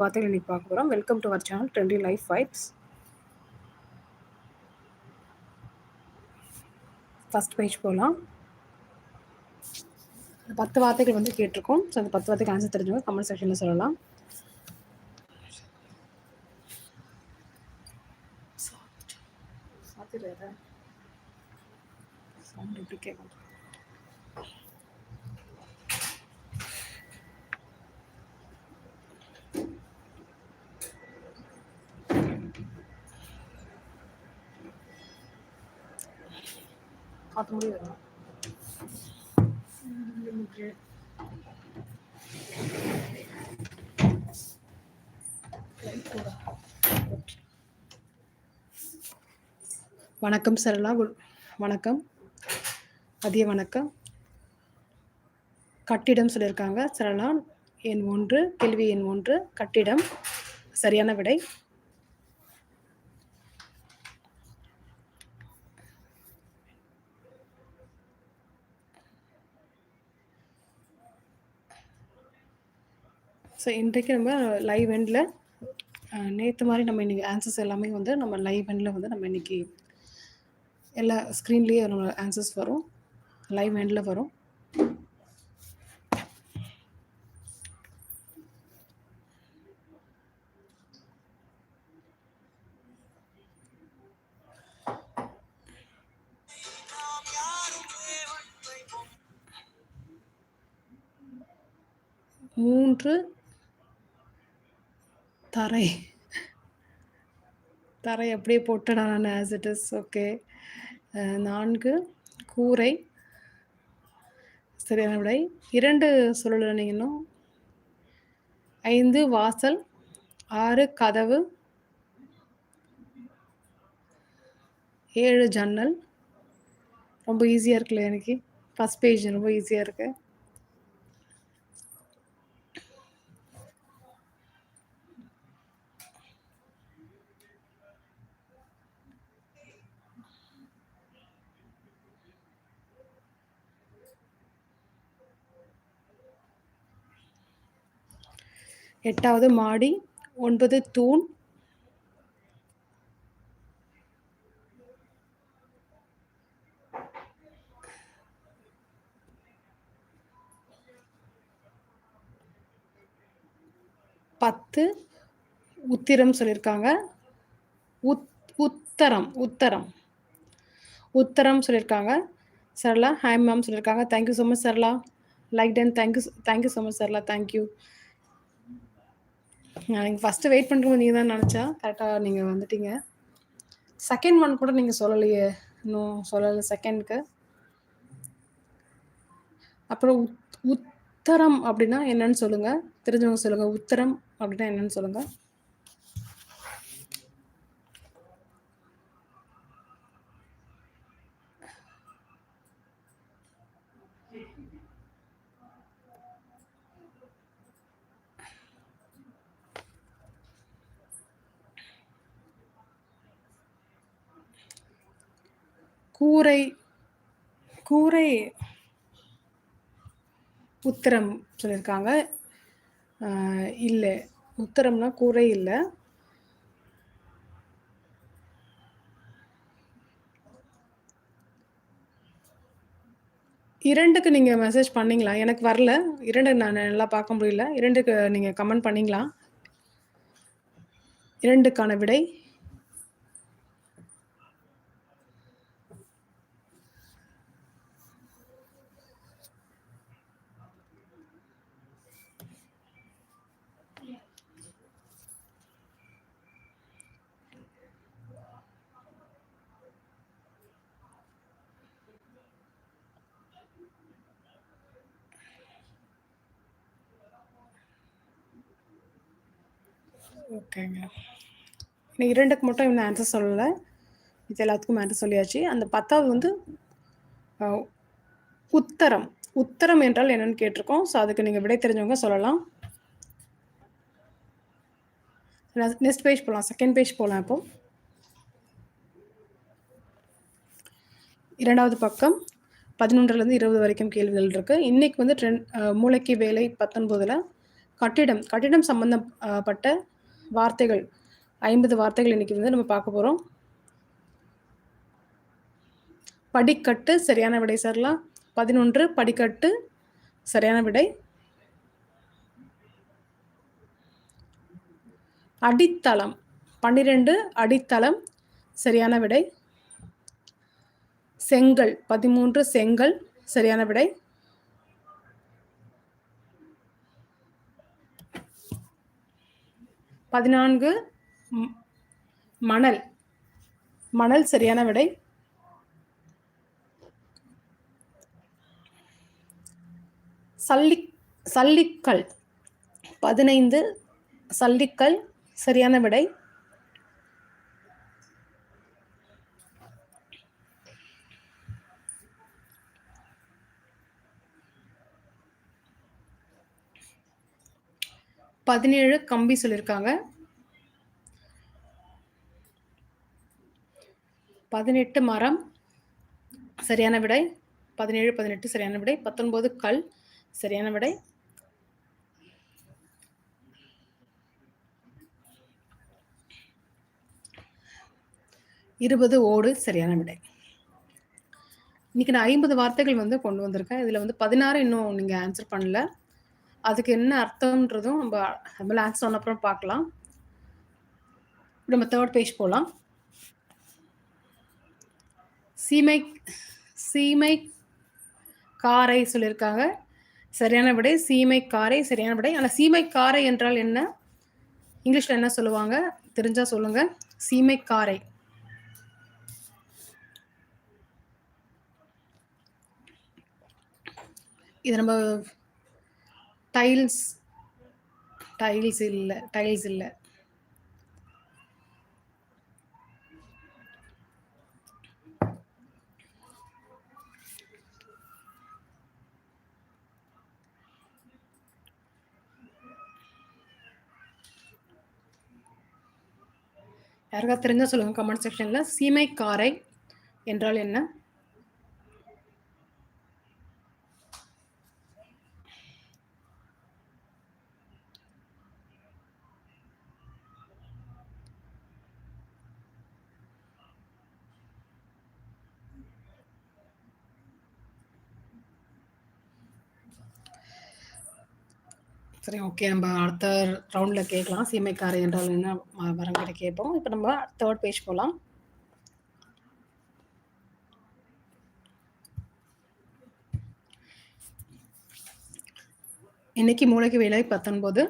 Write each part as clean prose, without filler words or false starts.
வார்த்தைகள் இன்னைக்கு பார்க்க போகிறோம். Welcome to our channel trendy life vibes. First page போகலாம். 10 வார்த்தைகள் வந்து கேட்டிருக்கோம். ஸோ அந்த 10 வார்த்தைக்கு ஆன்சர் தெரிஞ்சவங்க கமெண்ட் செக்ஷனில் சொல்லலாம். சவுண்ட் எப்படி கேட்கும்? பார்த்து முடியும். வணக்கம் சரளா. வணக்கம். மதிய வணக்கம். கட்டிடம் சொல்லியிருக்காங்க சரளா. எண் 1, கேள்வி எண் 1 கட்டிடம். சரியான விடை. ஸோ இன்றைக்கு நம்ம லைவ் எண்டில் நேற்று மாதிரி நம்ம இன்றைக்கி ஆன்சர்ஸ் எல்லாமே வந்து நம்ம லைவ் எண்டில் வந்து நம்ம இன்றைக்கி எல்லா ஸ்க்ரீன்லேயே நம்ம ஆன்சர்ஸ் வரும், லைவ் எண்டில் வரும். மூன்று தரை தரை அப்படியே போட்டேன் நான் ஆஸ் இட் இஸ். ஓகே. 4 கூரை. சரியான விடை. 2 சொல்லலை நீங்கள் இன்னும். 5 வாசல். 6 கதவு. 7 ஜன்னல். ரொம்ப ஈஸியாக இருக்குல்ல எனக்கு. ஃபஸ்ட் பேஜ் ரொம்ப ஈஸியாக இருக்கு. எட்டாவது மாடி. 9 தூண். 10 உத்திரம் சொல்லியிருக்காங்க. உத்தரம் சொல்லியிருக்காங்க. சரளா ஹாய் மேம் சொல்லியிருக்காங்க. Thank you so much Sarala. Like done. Thank you so much Sarala. Thank you. நீங்கள் ஃபஸ்ட்டு வெயிட் பண்ணுறவங்க நீங்கள் தான் நினச்சா கரெக்டாக நீங்கள் வந்துட்டீங்க. செகண்ட் ஒன் கூட நீங்கள் சொல்லலையே, இன்னும் சொல்லலை செகண்ட்க்கு. அப்புறம் உத்தரம் அப்படின்னா என்னன்னு சொல்லுங்கள், தெரிஞ்சவங்க சொல்லுங்கள். உத்தரம் அப்படின்னா என்னன்னு சொல்லுங்கள். கூரை உத்தரம் சொல்லியிருக்காங்க. இல்லை, உத்தரம்னா கூரை இல்லை. இரண்டுக்கு நீங்கள் மெசேஜ் பண்ணிங்களா? எனக்கு வரல. 2 நான் நல்லா பார்க்க முடியல. 2க்கு நீங்கள் கமெண்ட் பண்ணிங்களா? 2க்கான விடை ஓகேங்க. இன்னும் 2க்கு மட்டும் இன்னும் ஆன்சர் சொல்லலை. இது எல்லாத்துக்கும் ஆன்சர் சொல்லியாச்சு. அந்த 10வது வந்து உத்தரம் என்றால் என்னன்னு கேட்டிருக்கோம். ஸோ அதுக்கு நீங்கள் விடை தெரிஞ்சவங்க சொல்லலாம். நெக்ஸ்ட் பேஜ் போகலாம். செகண்ட் பேஜ் போகலாம். இப்போ 2வது பக்கம் 11லேருந்து 20 வரைக்கும் கேள்விகள் இருக்குது. இன்றைக்கி வந்து மூளைக்கு வேலை 19ல் கட்டிடம் கட்டிடம் சம்பந்தப்பட்ட வார்த்தைகள் 50 வார்த்தைகள் இன்னைக்கு வந்து நம்ம பார்க்க போறோம். படிக்கட்டு சரியான விடை சார்லாம். 11 படிக்கட்டு சரியான விடை. அடித்தளம் 12 அடித்தளம் சரியான விடை. செங்கல் 13 செங்கல் சரியான விடை. பதினான்கு மணல் மணல் சரியான விடை. சல்லிக்கல் 15 சல்லிக்கல் சரியான விடை. பதினேழு கம்பி சொல்லியிருக்காங்க. 18 மரம் சரியான விடை. 17 18 சரியான விடை. 19 கல் சரியான விடை. 20 ஓடு சரியான விடை. இன்னைக்கு நான் 50 வார்த்தைகள் வந்து கொண்டு வந்திருக்கேன். இதுல வந்து 16 இன்னும் நீங்க ஆன்சர் பண்ணல. அதுக்கு என்ன அர்த்தம்ன்றதும் நம்ம ஆன்சர் சொன்ன அப்புறம் பார்க்கலாம். நம்ம 3rd பேஜ் போலாம். சீமை காரை சொல்லியிருக்காங்க. சரியான விடை சீமை காரை சரியான விடை. ஆனா சீமை காரை என்றால் என்ன, இங்கிலீஷ்ல என்ன சொல்லுவாங்க தெரிஞ்சா சொல்லுங்க. சீமை காரை இது நம்ம டைல்ஸ் இல்ல. யாருக்காவது தெரிஞ்சா சொல்லுங்க கமெண்ட் செக்ஷன்ல. சீமை காரை என்றால் என்ன? சரி, ஓகே. நம்ம அடுத்த ரவுண்ட்ல கேட்கலாம். சீமைக்காரை என்றால் என்ன வரங்கிட்ட கேட்போம். இப்போ நம்ம 3rd பேஜ் போகலாம். இன்னைக்கு மூளைக்கு வேலை 19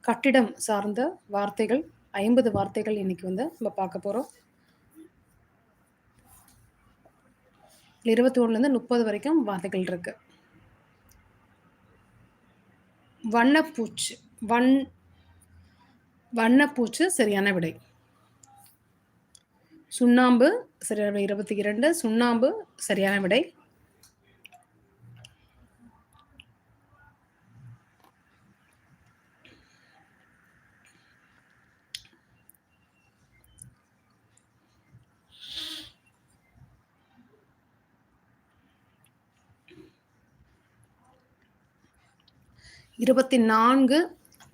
கட்டிடம் சார்ந்த வார்த்தைகள் 50 வார்த்தைகள் இன்னைக்கு வந்து நம்ம பார்க்க போறோம். 21லேருந்து 30 வரைக்கும் வார்த்தைகள் இருக்கு. வண்ணப்பூச்சு சரியான விடை. சுண்ணாம்பு சரியான விடை. 22 சுண்ணாம்பு சரியான விடை. இருபத்தி 24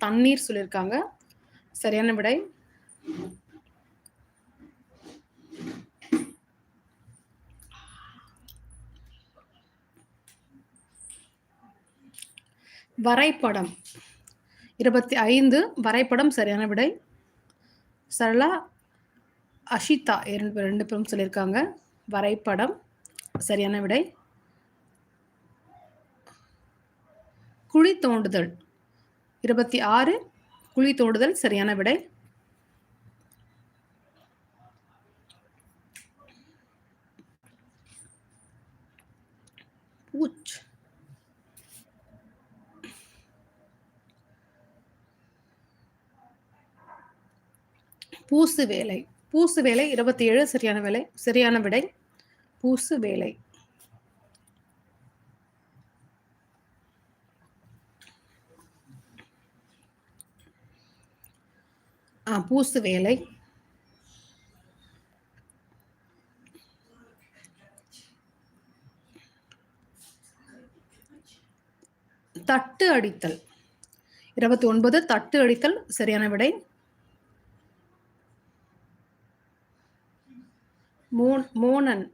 தண்ணீர் சொல்லியிருக்காங்க. சரியான விடை. வரைபடம் 25 வரைபடம் சரியான விடை. சரளா அஷிதா 2 பேரும் சொல்லியிருக்காங்க. வரைபடம் சரியான விடை. குழி தோண்டுதல் 26 குழி தோண்டுதல் சரியான விடை. பூசு வேலை 27 சரியான விடை. பூசு வேலை. பூசு வேலை. தட்டு அடித்தல் 29 தட்டு அடித்தல் சரியான விடை. மோனன்